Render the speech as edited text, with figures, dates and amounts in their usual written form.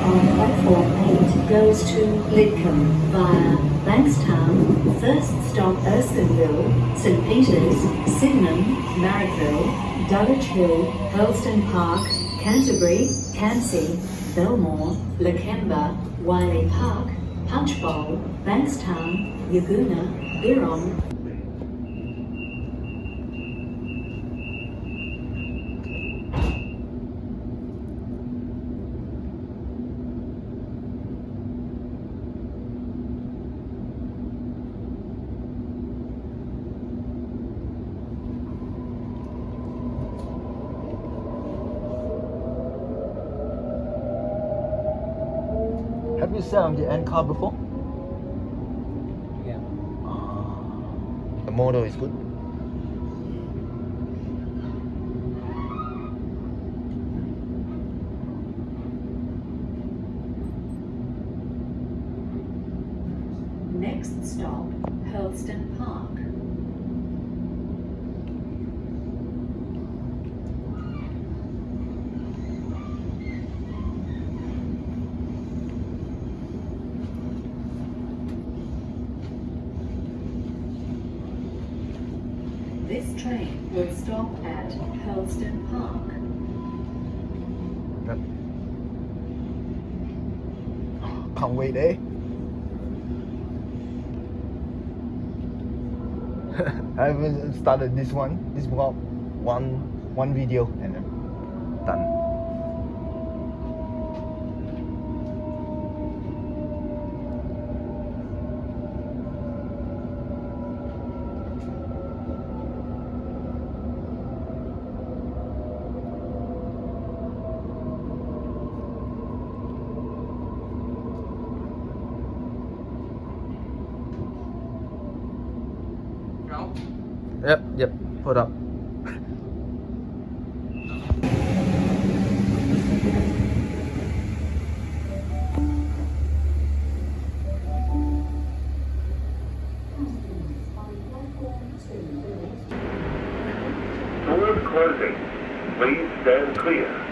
on platform 8 goes to Lidcombe via Bankstown, first stop Erskineville, St Peters, Sydenham, Marrickville, Dulwich Hill, Hurlstone Park, Canterbury, Campsie, Belmore, Lakemba, Wiley Park, Punchbowl, Bankstown, Yagoona, Birrong. Have you sat on the end car before? Yeah. The model is good. Next stop, Hurlstone Park. This train will stop at Hurlstone Park. Yep. Can't wait, eh? I haven't started this vlog, one video and then done. Yep, put up. Doors closing. Please stand clear.